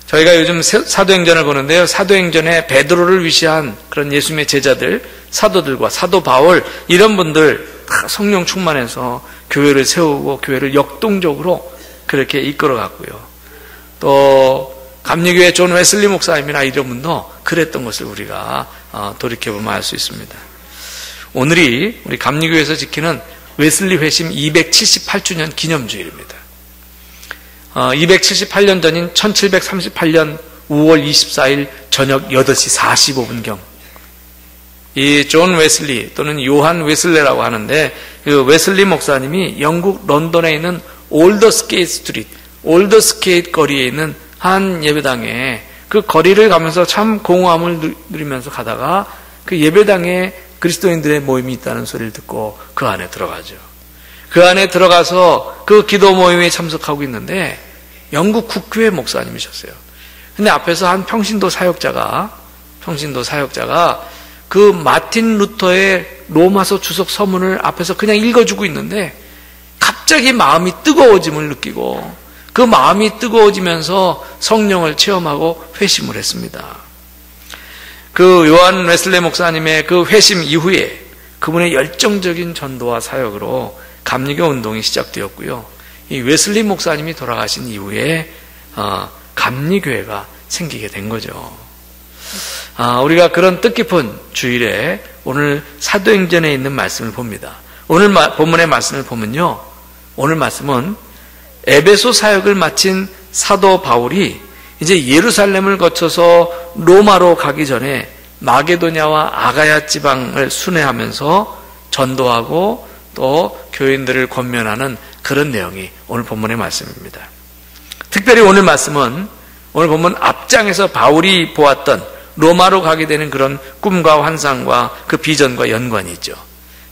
저희가 요즘 사도행전을 보는데요. 사도행전에 베드로를 위시한 그런 예수님의 제자들, 사도들과 사도 바울 이런 분들 다 성령 충만해서 교회를 세우고 교회를 역동적으로 그렇게 이끌어갔고요. 또 감리교회 존 웨슬리 목사님이나 이런 분도 그랬던 것을 우리가 돌이켜보면 알 수 있습니다. 오늘이 우리 감리교회에서 지키는 웨슬리 회심 278주년 기념주일입니다. 278년 전인 1738년 5월 24일 저녁 8시 45분경 이 존 웨슬리 또는 요한 웨슬레라고 하는데 그 웨슬리 목사님이 영국 런던에 있는 올더스게이트 스트리트, 올더스게이트 거리에 있는 한 예배당에 그 거리를 가면서 참 공허함을 누리면서 가다가 그 예배당에 그리스도인들의 모임이 있다는 소리를 듣고 그 안에 들어가죠. 그 안에 들어가서 그 기도 모임에 참석하고 있는데 영국 국교회 목사님이셨어요. 근데 앞에서 한 평신도 사역자가 그 마틴 루터의 로마서 주석 서문을 앞에서 그냥 읽어주고 있는데 갑자기 마음이 뜨거워짐을 느끼고 그 마음이 뜨거워지면서 성령을 체험하고 회심을 했습니다. 그 요한 웨슬레 목사님의 그 회심 이후에 그분의 열정적인 전도와 사역으로 감리교 운동이 시작되었고요. 이 웨슬리 목사님이 돌아가신 이후에 감리교회가 생기게 된 거죠. 우리가 그런 뜻깊은 주일에 오늘 사도행전에 있는 말씀을 봅니다. 오늘 본문의 말씀을 보면요, 오늘 말씀은 에베소 사역을 마친 사도 바울이 이제 예루살렘을 거쳐서 로마로 가기 전에 마게도냐와 아가야 지방을 순회하면서 전도하고 또 교인들을 권면하는 그런 내용이 오늘 본문의 말씀입니다. 특별히 오늘 말씀은 오늘 본문 앞장에서 바울이 보았던 로마로 가게 되는 그런 꿈과 환상과 그 비전과 연관이 있죠.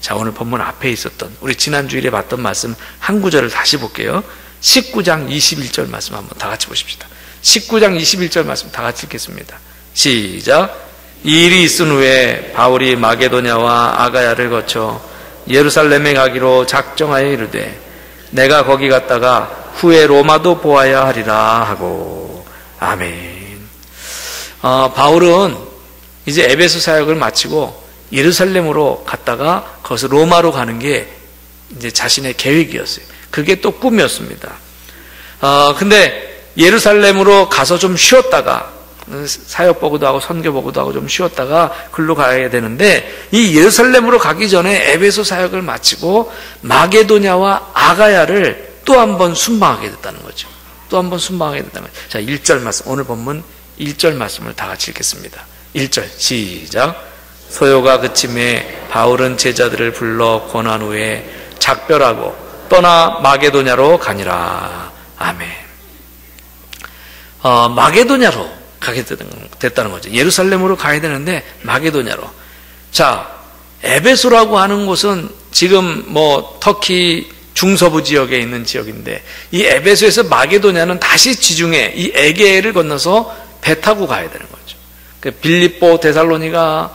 자, 오늘 본문 앞에 있었던 우리 지난 주일에 봤던 말씀 한 구절을 다시 볼게요. 19장 21절 말씀 한번 다 같이 보십시다. 19장 21절 말씀 다 같이 읽겠습니다. 시작. 이 일이 있은 후에 바울이 마게도냐와 아가야를 거쳐 예루살렘에 가기로 작정하여 이르되 내가 거기 갔다가 후에 로마도 보아야 하리라 하고. 아멘. 바울은 이제 에베소 사역을 마치고 예루살렘으로 갔다가 거기서 로마로 가는 게 이제 자신의 계획이었어요. 그게 또 꿈이었습니다. 근데 예루살렘으로 가서 좀 쉬었다가 사역 보고도 하고 선교 보고도 하고 좀 쉬었다가 글로 가야 되는데 이 예루살렘으로 가기 전에 에베소 사역을 마치고 마게도냐와 아가야를 또 한 번 순방하게 됐다는 거죠. 또 한 번 순방하게 됐다는 거죠. 자, 1절 말씀, 오늘 본문 1절 말씀을 다 같이 읽겠습니다. 1절 시작. 소요가 그침에 바울은 제자들을 불러 권한 후에 작별하고 떠나 마게도냐로 가니라. 아멘. 마게도냐로 가게 됐다는 거죠. 예루살렘으로 가야 되는데 마게도냐로. 자, 에베소라고 하는 곳은 지금 터키 중서부 지역에 있는 지역인데 이 에베소에서 마게도냐는 다시 지중해 이 에게를 건너서 배 타고 가야 되는 거죠. 그 빌립보, 데살로니가,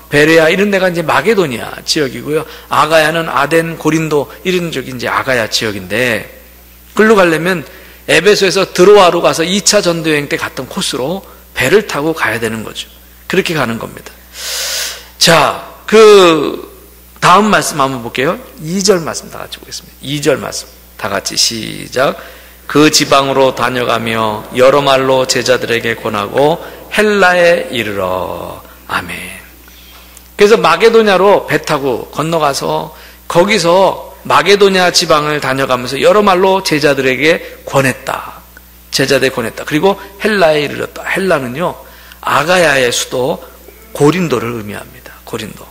베레아 이런 데가 이제 마게도니아 지역이고요. 아가야는 아덴, 고린도 이런 쪽이 이제 아가야 지역인데 글로 가려면 에베소에서 드로아로 가서 2차 전도여행 때 갔던 코스로 배를 타고 가야 되는 거죠. 그렇게 가는 겁니다. 자, 그 다음 말씀 한번 볼게요. 2절 말씀 다 같이 보겠습니다. 2절 말씀 다 같이 시작. 그 지방으로 다녀가며 여러 말로 제자들에게 권하고 헬라에 이르러. 아멘. 그래서 마게도냐로 배 타고 건너가서 거기서 마게도냐 지방을 다녀가면서 여러 말로 제자들에게 권했다. 제자들에게 권했다. 그리고 헬라에 이르렀다. 헬라는요, 아가야의 수도 고린도를 의미합니다. 고린도.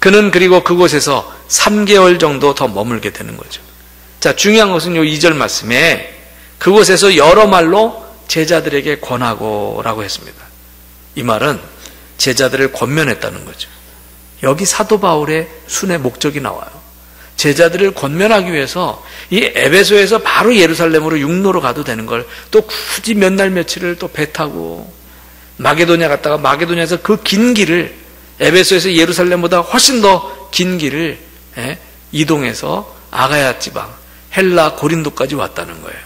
그는 그리고 그곳에서 3개월 정도 더 머물게 되는 거죠. 자, 중요한 것은 요 2절 말씀에 그곳에서 여러 말로 제자들에게 권하고 라고 했습니다. 이 말은 제자들을 권면했다는 거죠. 여기 사도 바울의 순회 목적이 나와요. 제자들을 권면하기 위해서 이 에베소에서 바로 예루살렘으로 육로로 가도 되는 걸 또 굳이 몇 날 며칠을 또 배 타고 마게도냐 갔다가 마게도냐에서 그 긴 길을 에베소에서 예루살렘보다 훨씬 더 긴 길을 이동해서 아가야 지방 헬라 고린도까지 왔다는 거예요.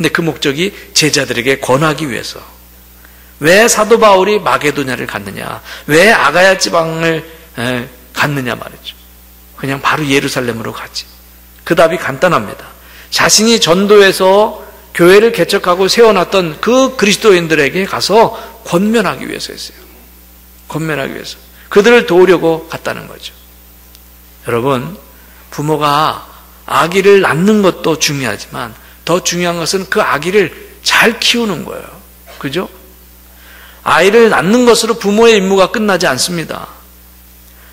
근데 그 목적이 제자들에게 권하기 위해서. 왜 사도 바울이 마게도냐를 갔느냐? 왜 아가야 지방을 갔느냐 말이죠. 그냥 바로 예루살렘으로 가지. 그 답이 간단합니다. 자신이 전도해서 교회를 개척하고 세워놨던 그 그리스도인들에게 가서 권면하기 위해서였어요. 권면하기 위해서. 그들을 도우려고 갔다는 거죠. 여러분, 부모가 아기를 낳는 것도 중요하지만 더 중요한 것은 그 아기를 잘 키우는 거예요. 그죠? 아이를 낳는 것으로 부모의 임무가 끝나지 않습니다.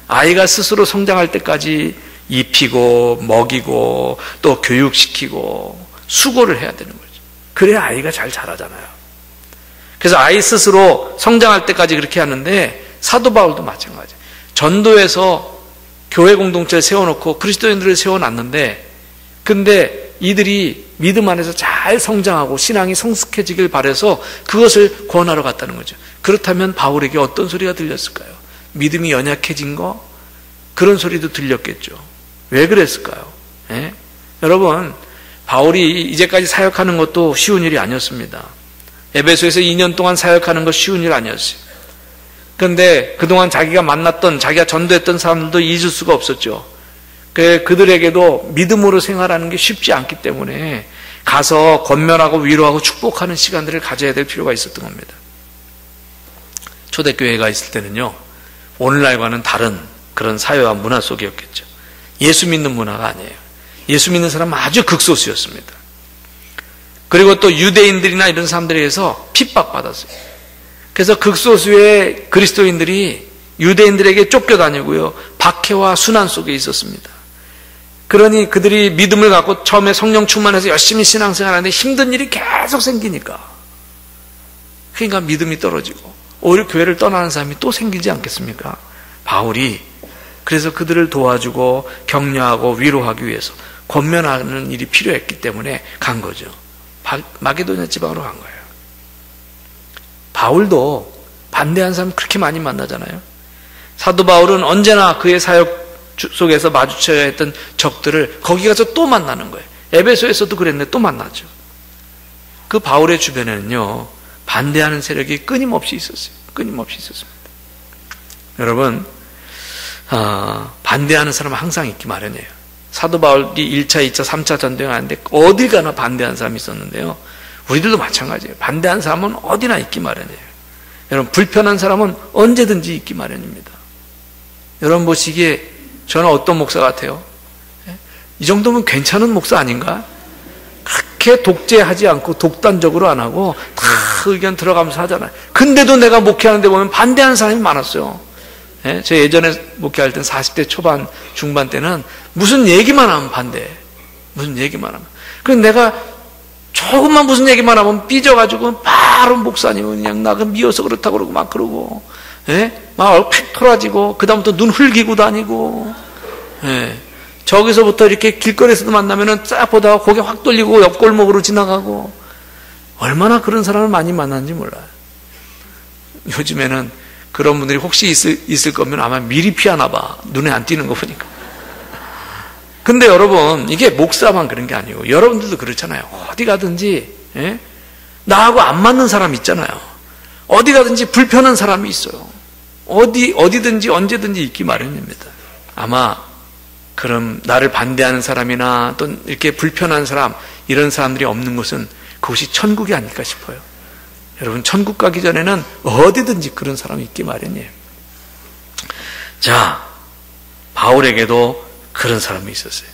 아이가 스스로 성장할 때까지 입히고 먹이고 또 교육시키고 수고를 해야 되는 거죠. 그래야 아이가 잘 자라잖아요. 그래서 아이 스스로 성장할 때까지 그렇게 하는데 사도 바울도 마찬가지예요. 전도에서 교회 공동체를 세워놓고 그리스도인들을 세워놨는데 근데 이들이 믿음 안에서 잘 성장하고 신앙이 성숙해지길 바라서 그것을 권하러 갔다는 거죠. 그렇다면 바울에게 어떤 소리가 들렸을까요? 믿음이 연약해진 거? 그런 소리도 들렸겠죠. 왜 그랬을까요? 예? 여러분, 바울이 이제까지 사역하는 것도 쉬운 일이 아니었습니다. 에베소에서 2년 동안 사역하는 거 쉬운 일 아니었어요. 그런데 그동안 자기가 만났던, 자기가 전도했던 사람들도 잊을 수가 없었죠. 그들에게도 믿음으로 생활하는 게 쉽지 않기 때문에 가서 권면하고 위로하고 축복하는 시간들을 가져야 될 필요가 있었던 겁니다. 초대교회가 있을 때는요, 오늘날과는 다른 그런 사회와 문화 속이었겠죠. 예수 믿는 문화가 아니에요. 예수 믿는 사람은 아주 극소수였습니다. 그리고 또 유대인들이나 이런 사람들에 의해서 핍박받았어요. 그래서 극소수의 그리스도인들이 유대인들에게 쫓겨다니고요, 박해와 순환 속에 있었습니다. 그러니 그들이 믿음을 갖고 처음에 성령 충만해서 열심히 신앙생활하는데 힘든 일이 계속 생기니까, 그러니까 믿음이 떨어지고 오히려 교회를 떠나는 사람이 또 생기지 않겠습니까? 바울이 그래서 그들을 도와주고 격려하고 위로하기 위해서 권면하는 일이 필요했기 때문에 간 거죠. 마게도냐 지방으로 간 거예요. 바울도 반대한 사람 그렇게 많이 만나잖아요. 사도 바울은 언제나 그의 사역 속에서 마주쳐야 했던 적들을 거기 가서 또 만나는 거예요. 에베소에서도 그랬는데 또 만나죠. 그 바울의 주변에는요, 반대하는 세력이 끊임없이 있었어요. 끊임없이 있었습니다. 여러분, 반대하는 사람은 항상 있기 마련이에요. 사도 바울이 1차, 2차, 3차 전도행 하는데 어딜 가나 반대하는 사람이 있었는데요, 우리들도 마찬가지예요. 반대하는 사람은 어디나 있기 마련이에요. 여러분, 불편한 사람은 언제든지 있기 마련입니다. 여러분 보시기에 저는 어떤 목사 같아요? 이 정도면 괜찮은 목사 아닌가? 그렇게 독재하지 않고 독단적으로 안 하고 다 의견 들어가면서 하잖아요. 근데도 내가 목회하는데 보면 반대하는 사람이 많았어요. 제 예전에 목회할 땐 40대 초반 중반 때는 무슨 얘기만 하면 반대, 무슨 얘기만 하면, 그래서 내가 조금만 무슨 얘기만 하면 삐져가지고 바로 목사님은 그냥 나 미워서 그렇다고 그러고 막 그러고, 막 팩 토라지고 그다음부터 눈 흘기고 다니고, 저기서부터 이렇게 길거리에서도 만나면은 쫙 보다가 고개 확 돌리고 옆 골목으로 지나가고, 얼마나 그런 사람을 많이 만났는지 몰라요. 요즘에는 그런 분들이 혹시 있을 거면 아마 미리 피하나 봐. 눈에 안 띄는 거 보니까. 근데 여러분, 이게 목사만 그런 게 아니고 여러분들도 그렇잖아요. 어디 가든지 나하고 안 맞는 사람 있잖아요. 어디 가든지 불편한 사람이 있어요. 어디든지 언제든지 있기 마련입니다. 아마 그럼 나를 반대하는 사람이나 또 이렇게 불편한 사람, 이런 사람들이 없는 곳은 그곳이 천국이 아닐까 싶어요. 여러분, 천국 가기 전에는 어디든지 그런 사람이 있기 마련이에요. 자, 바울에게도 그런 사람이 있었어요.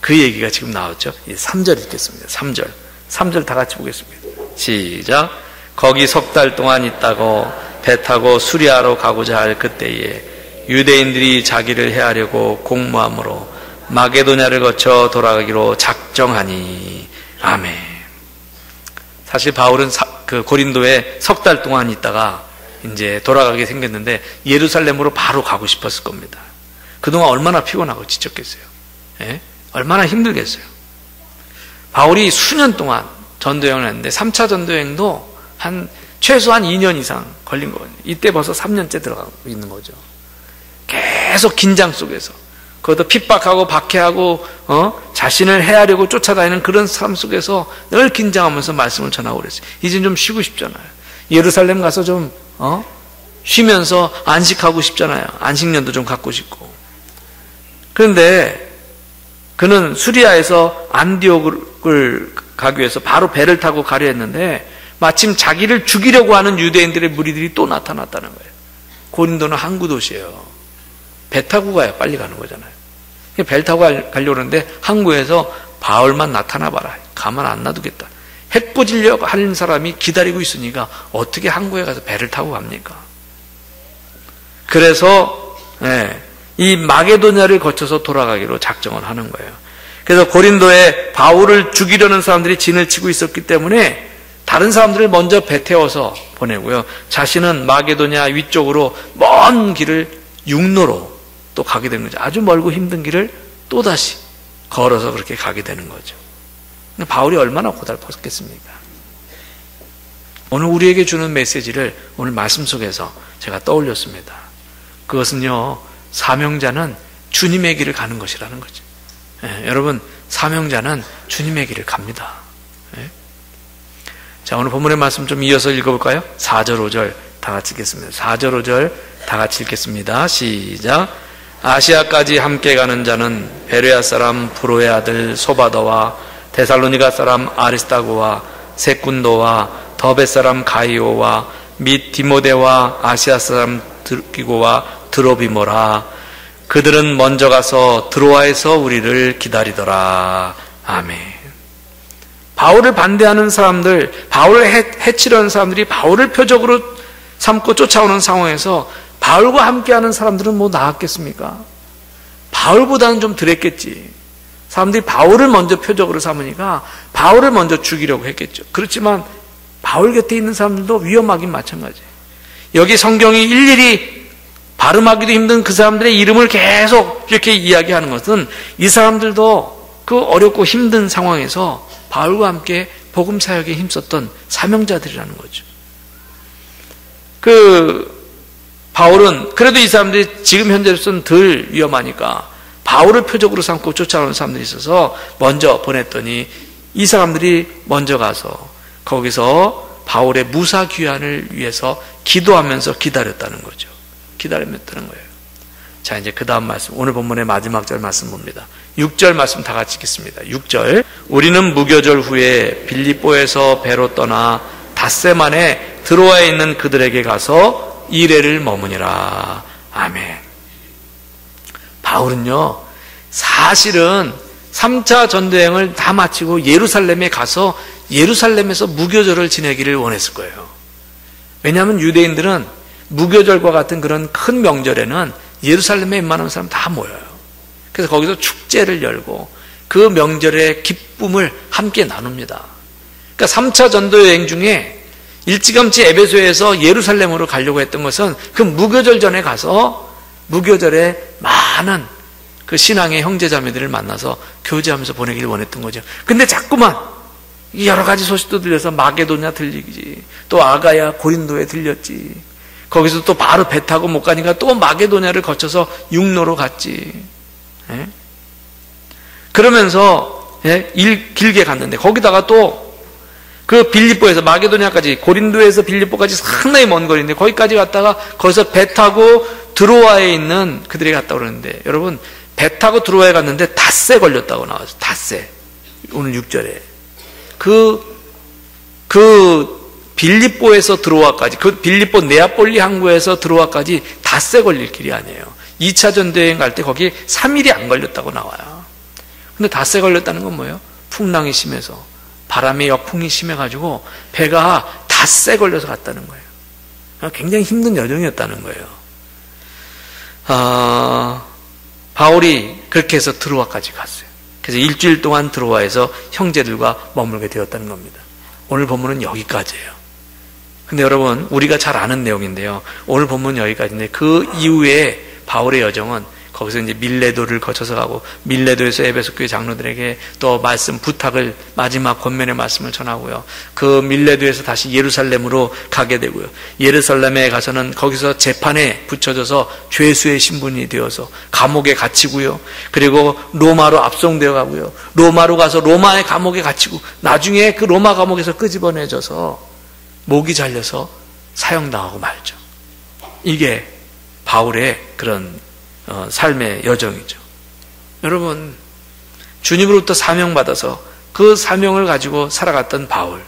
그 얘기가 지금 나왔죠. 3절 읽겠습니다. 3절 다 같이 보겠습니다. 시작. 거기 석 달 동안 있다고 배 타고 수리아로 가고자 할 그때에 유대인들이 자기를 해하려고 공모함으로 마게도냐를 거쳐 돌아가기로 작정하니. 아멘. 사실 바울은 그 고린도에 석 달 동안 있다가 이제 돌아가게 생겼는데 예루살렘으로 바로 가고 싶었을 겁니다. 그동안 얼마나 피곤하고 지쳤겠어요. 얼마나 힘들겠어요. 바울이 수년 동안 전도여행을 했는데 3차 전도여행도 최소한 2년 이상 걸린 거예요. 이때 벌써 3년째 들어가고 있는 거죠. 계속 긴장 속에서 그것도 핍박하고 박해하고 자신을 해하려고 쫓아다니는 그런 삶 속에서 늘 긴장하면서 말씀을 전하고 그랬어요. 이젠 좀 쉬고 싶잖아요. 예루살렘 가서 좀 쉬면서 안식하고 싶잖아요. 안식년도 좀 갖고 싶고. 그런데 그는 수리아에서 안디옥을 가기 위해서 바로 배를 타고 가려 했는데 마침 자기를 죽이려고 하는 유대인들의 무리들이 또 나타났다는 거예요. 고린도는 항구 도시예요. 배 타고 가야 빨리 가는 거잖아요. 배를 타고 가려고 하는데 항구에서 바울만 나타나 봐라. 가만 안 놔두겠다. 해코지려고 하는 사람이 기다리고 있으니까 어떻게 항구에 가서 배를 타고 갑니까? 그래서 이 마게도냐를 거쳐서 돌아가기로 작정을 하는 거예요. 그래서 고린도에 바울을 죽이려는 사람들이 진을 치고 있었기 때문에 다른 사람들을 먼저 배 태워서 보내고요. 자신은 마게도냐 위쪽으로 먼 길을 육로로 또 가게 되는 거죠. 아주 멀고 힘든 길을 또다시 걸어서 그렇게 가게 되는 거죠. 바울이 얼마나 고달팠겠습니까? 오늘 우리에게 주는 메시지를 오늘 말씀 속에서 제가 떠올렸습니다. 그것은요, 사명자는 주님의 길을 가는 것이라는 거죠. 여러분, 사명자는 주님의 길을 갑니다. 자, 오늘 본문의 말씀 좀 이어서 읽어볼까요? 4절, 5절 다 같이 읽겠습니다. 4절, 5절 다 같이 읽겠습니다. 시작. 아시아까지 함께 가는 자는 베레아 사람 브로의 아들 소바더와 데살로니가 사람 아리스타고와 세군도와 더베 사람 가이오와 및 디모데와 아시아 사람 드기고와 드로비모라. 그들은 먼저 가서 드로아에서 우리를 기다리더라. 아멘. 바울을 반대하는 사람들, 바울을 해치려는 사람들이 바울을 표적으로 삼고 쫓아오는 상황에서 바울과 함께하는 사람들은 뭐 나았겠습니까? 바울보다는 좀 덜했겠지. 사람들이 바울을 먼저 표적으로 삼으니까 바울을 먼저 죽이려고 했겠죠. 그렇지만 바울 곁에 있는 사람들도 위험하긴 마찬가지예요. 여기 성경이 일일이 발음하기도 힘든 그 사람들의 이름을 계속 이렇게 이야기하는 것은 이 사람들도 그 어렵고 힘든 상황에서 바울과 함께 복음 사역에 힘썼던 사명자들이라는 거죠. 바울은 그래도 이 사람들이 지금 현재로서는 덜 위험하니까 바울을 표적으로 삼고 쫓아오는 사람들이 있어서 먼저 보냈더니 이 사람들이 먼저 가서 거기서 바울의 무사 귀환을 위해서 기도하면서 기다렸다는 거죠. 기다렸다는 거예요. 자, 이제 그 다음 말씀, 오늘 본문의 마지막 절 말씀 봅니다. 6절 말씀 다 같이 읽겠습니다. 6절. 우리는 무교절 후에 빌립보에서 배로 떠나 닷새 만에 드로아에 있는 그들에게 가서 이레를 머무니라. 아멘. 바울은요, 사실은 3차 전도여행을 다 마치고 예루살렘에 가서 예루살렘에서 무교절을 지내기를 원했을 거예요. 왜냐하면 유대인들은 무교절과 같은 그런 큰 명절에는 예루살렘에 웬만한 사람 다 모여요. 그래서 거기서 축제를 열고 그 명절의 기쁨을 함께 나눕니다. 그러니까 3차 전도여행 중에 일찌감치 에베소에서 예루살렘으로 가려고 했던 것은 그 무교절 전에 가서 무교절에 많은 그 신앙의 형제자매들을 만나서 교제하면서 보내기를 원했던 거죠. 근데 자꾸만 여러 가지 소식도 들려서 마게도냐 들리지, 또 아가야 고린도에 들렸지, 거기서 또 바로 배 타고 못 가니까 또 마게도냐를 거쳐서 육로로 갔지. 그러면서 길게 갔는데 거기다가 또 그 빌립보에서 마게도냐까지, 고린도에서 빌립보까지 상당히 먼 거리인데 거기까지 갔다가 거기서 배 타고 드로아에 있는 그들이 갔다고 그러는데, 여러분 배 타고 드로아에 갔는데 닷새 걸렸다고 나와요. 닷새. 오늘 6절에 그 빌립보에서 드로아까지, 그 빌립보 네아폴리 항구에서 드로아까지 닷새 걸릴 길이 아니에요. 2차 전도여행 갈 때 거기 3일이 안 걸렸다고 나와요. 근데 닷새 걸렸다는 건 뭐예요? 풍랑이 심해서, 바람의 역풍이 심해가지고 배가 닷새 걸려서 갔다는 거예요. 굉장히 힘든 여정이었다는 거예요. 바울이 그렇게 해서 드로아까지 갔어요. 그래서 일주일 동안 드로아에서 형제들과 머물게 되었다는 겁니다. 오늘 본문은 여기까지예요. 근데 여러분, 우리가 잘 아는 내용인데요, 오늘 본문은 여기까지인데 그 이후에 바울의 여정은 거기서 이제 밀레도를 거쳐서 가고, 밀레도에서 에베소 교회 장로들에게 또 말씀 부탁을, 마지막 권면의 말씀을 전하고요. 그 밀레도에서 다시 예루살렘으로 가게 되고요. 예루살렘에 가서는 거기서 재판에 붙여져서 죄수의 신분이 되어서 감옥에 갇히고요. 그리고 로마로 압송되어 가고요. 로마로 가서 로마의 감옥에 갇히고, 나중에 그 로마 감옥에서 끄집어내져서 목이 잘려서 사형당하고 말죠. 이게 바울의 그런 삶의 여정이죠. 여러분, 주님으로부터 사명받아서 그 사명을 가지고 살아갔던 바울,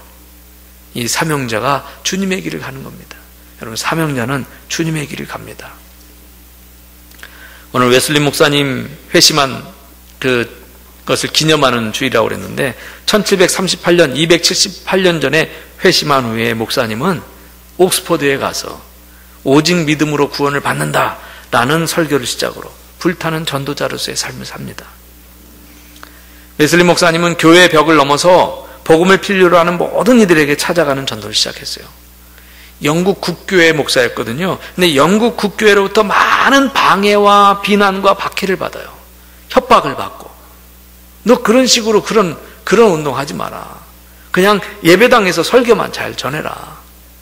이 사명자가 주님의 길을 가는 겁니다. 여러분, 사명자는 주님의 길을 갑니다. 오늘 웨슬리 목사님 회심한 그것을 기념하는 주일이라고 그랬는데, 1738년 278년 전에 회심한 후에 목사님은 옥스퍼드에 가서 오직 믿음으로 구원을 받는다 라는 설교를 시작으로 불타는 전도자로서의 삶을 삽니다. 웨슬리 목사님은 교회의 벽을 넘어서 복음을 필요로 하는 모든 이들에게 찾아가는 전도를 시작했어요. 영국 국교회 목사였거든요. 근데 영국 국교회로부터 많은 방해와 비난과 박해를 받아요. 협박을 받고. 너 그런 식으로 그런 운동하지 마라. 그냥 예배당에서 설교만 잘 전해라.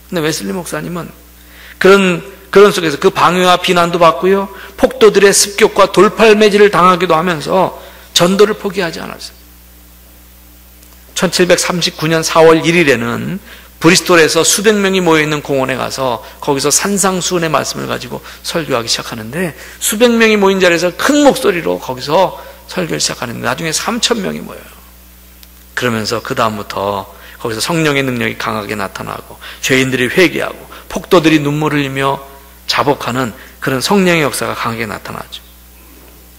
근데 웨슬리 목사님은 그런 속에서 그 방해와 비난도 받고요, 폭도들의 습격과 돌팔매질을 당하기도 하면서 전도를 포기하지 않았어요. 1739년 4월 1일에는 브리스톨에서 수백 명이 모여있는 공원에 가서 거기서 산상수훈의 말씀을 가지고 설교하기 시작하는데, 수백 명이 모인 자리에서 큰 목소리로 거기서 설교를 시작하는데 나중에 3,000명이 모여요. 그러면서 그 다음부터 거기서 성령의 능력이 강하게 나타나고, 죄인들이 회개하고, 폭도들이 눈물을 흘리며 자복하는 그런 성령의 역사가 강하게 나타나죠.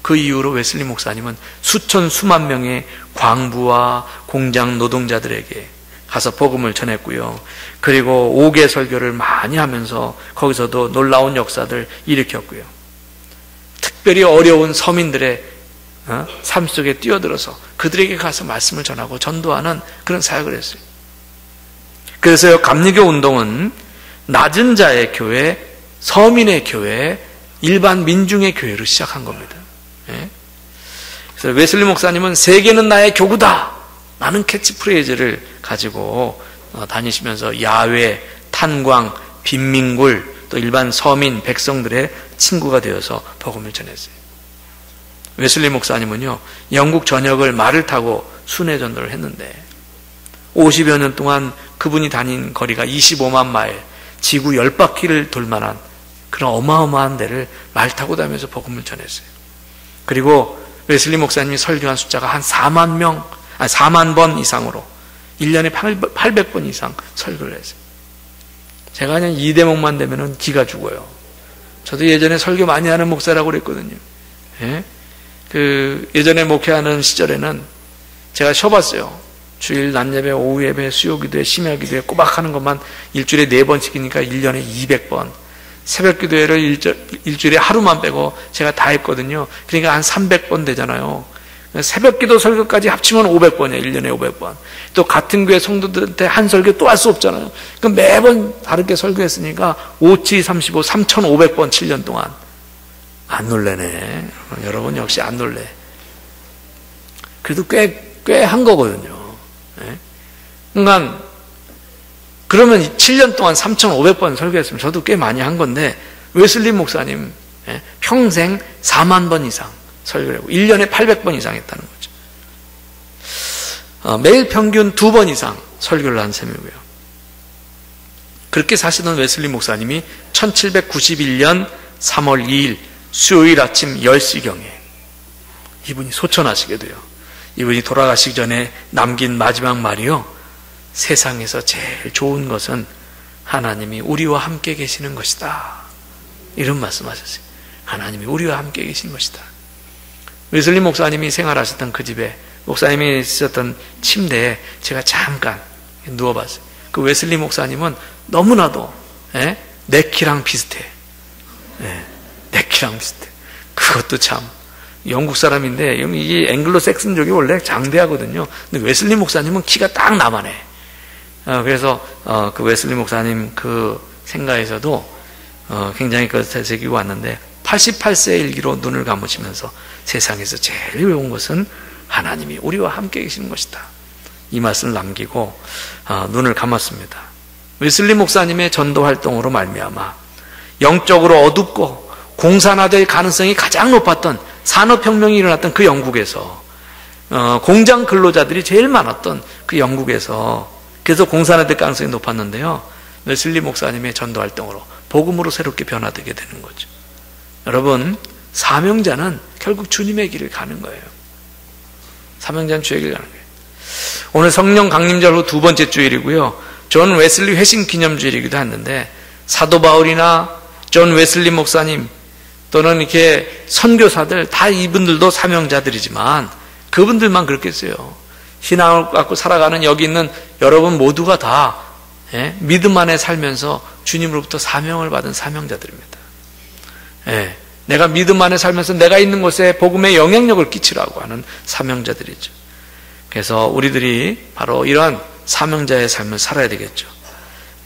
그 이후로 웨슬리 목사님은 수천 수만 명의 광부와 공장 노동자들에게 가서 복음을 전했고요. 그리고 5개 설교를 많이 하면서 거기서도 놀라운 역사들 일으켰고요. 특별히 어려운 서민들의 삶 속에 뛰어들어서 그들에게 가서 말씀을 전하고 전도하는 그런 사역을 했어요. 그래서 감리교 운동은 낮은 자의 교회, 서민의 교회, 일반 민중의 교회로 시작한 겁니다. 그래서 웨슬리 목사님은 세계는 나의 교구다 라는 캐치프레이즈를 가지고 다니시면서 야외, 탄광, 빈민굴, 또 일반 서민, 백성들의 친구가 되어서 복음을 전했어요. 웨슬리 목사님은요, 영국 전역을 말을 타고 순회 전도를 했는데 50여 년 동안 그분이 다닌 거리가 25만 마일, 지구 10바퀴를 돌 만한 그런 어마어마한 데를 말 타고 다니면서 복음을 전했어요. 그리고 웨슬리 목사님이 설교한 숫자가 한 4만 번 이상으로 1년에 800번 이상 설교를 했어요. 제가 그냥 이 대목만 되면은 기가 죽어요. 저도 예전에 설교 많이 하는 목사라고 그랬거든요. 예전에 목회하는 시절에는 제가 쉬어봤어요. 주일 낮예배, 오후 예배, 수요기도회, 심야기도회 꼬박 하는 것만 일주일에 4번씩이니까 1년에 200번. 새벽기도회를 일주일에 하루만 빼고 제가 다 했거든요. 그러니까 한 300번 되잖아요. 새벽기도 설교까지 합치면 500번이에요. 1년에 500번. 또 같은 교회 성도들한테 한 설교 또 할 수 없잖아요. 그럼 매번 다르게 설교했으니까 5치 35, 3,500번 7년 동안. 안 놀래네. 여러분 역시 안 놀래. 그래도 꽤 한 거거든요. 그러니까 그러면 7년 동안 3,500번 설교했으면 저도 꽤 많이 한 건데, 웨슬리 목사님 평생 4만 번 이상 설교를 하고 1년에 800번 이상 했다는 거죠. 매일 평균 2번 이상 설교를 한 셈이고요. 그렇게 사시던 웨슬리 목사님이 1791년 3월 2일 수요일 아침 10시경에 이분이 소천하시게 돼요. 이분이 돌아가시기 전에 남긴 마지막 말이요, 세상에서 제일 좋은 것은 하나님이 우리와 함께 계시는 것이다, 이런 말씀하셨어요. 하나님이 우리와 함께 계신 것이다. 웨슬리 목사님이 생활하셨던 그 집에, 목사님이 쓰셨던 침대에 제가 잠깐 누워봤어요. 그 웨슬리 목사님은 너무나도 내 키랑 비슷해. 내 키랑 비슷해. 그것도 참 영국 사람인데, 이 앵글로 섹슨족이 원래 장대하거든요. 근데 웨슬리 목사님은 키가 딱 나만해. 그래서 그 웨슬리 목사님 그 생가에서도 굉장히 그 새기고 왔는데, 88세의 일기로 눈을 감으시면서 세상에서 제일 외운 것은 하나님이 우리와 함께 계시는 것이다. 이 말씀을 남기고 눈을 감았습니다. 웨슬리 목사님의 전도 활동으로 말미암아 영적으로 어둡고 공산화될 가능성이 가장 높았던 산업혁명이 일어났던 그 영국에서 공장 근로자들이 제일 많았던 그 영국에서 그래서 공산화될 가능성이 높았는데요. 웨슬리 목사님의 전도 활동으로 복음으로 새롭게 변화되게 되는 거죠. 여러분, 사명자는 결국 주님의 길을 가는 거예요. 사명자는 주의 길을 가는 거예요. 오늘 성령 강림절 후 두 번째 주일이고요. 존 웨슬리 회심 기념주일이기도 했는데 사도 바울이나 존 웨슬리 목사님 또는 이렇게 선교사들 다 이분들도 사명자들이지만 그분들만 그렇겠어요. 신앙을 갖고 살아가는 여기 있는 여러분 모두가 다 믿음 안에 살면서 주님으로부터 사명을 받은 사명자들입니다. 내가 믿음 안에 살면서 내가 있는 곳에 복음의 영향력을 끼치라고 하는 사명자들이죠. 그래서 우리들이 바로 이러한 사명자의 삶을 살아야 되겠죠.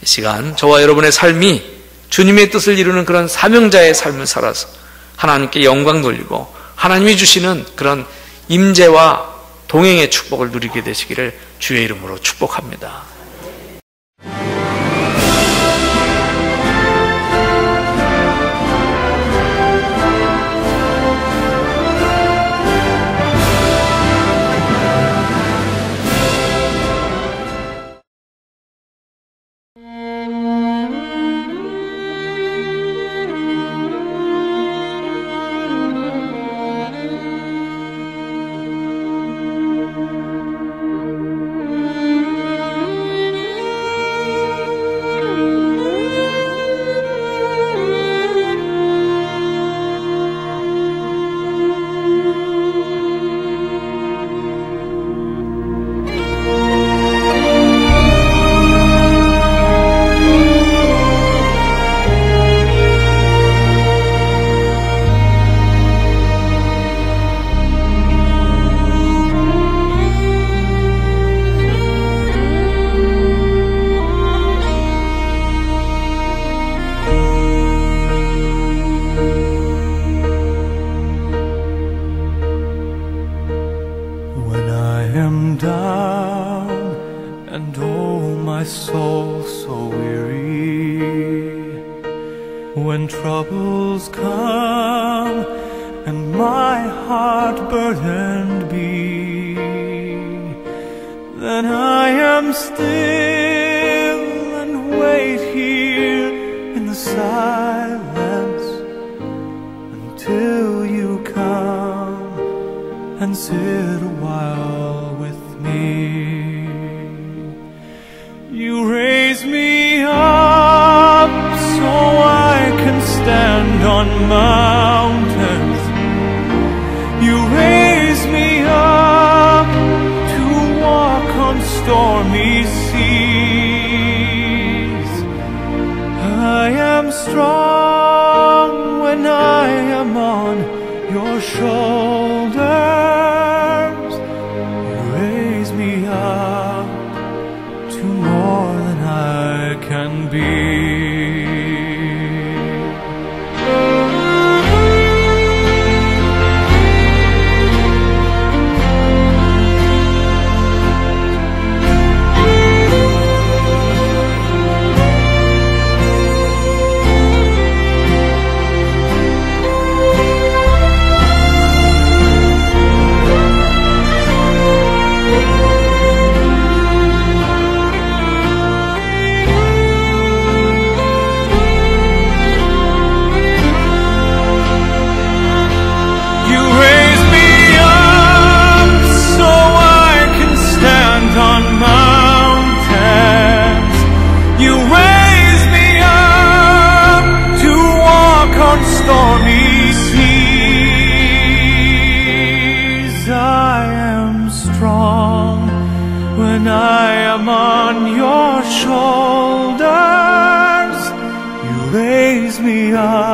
이 시간 저와 여러분의 삶이 주님의 뜻을 이루는 그런 사명자의 삶을 살아서 하나님께 영광 돌리고 하나님이 주시는 그런 임재와 동행의 축복을 누리게 되시기를 주의 이름으로 축복합니다. When troubles come and my heart burdened be, then I am still and wait here in the silence until you come and sit a while with me. You raise me up so I can stand on mountains. You raise me up to walk on stormy seas. I am strong when I am on your shoulders. You raise me up to more than I can be. When I am on your shoulders, you raise me up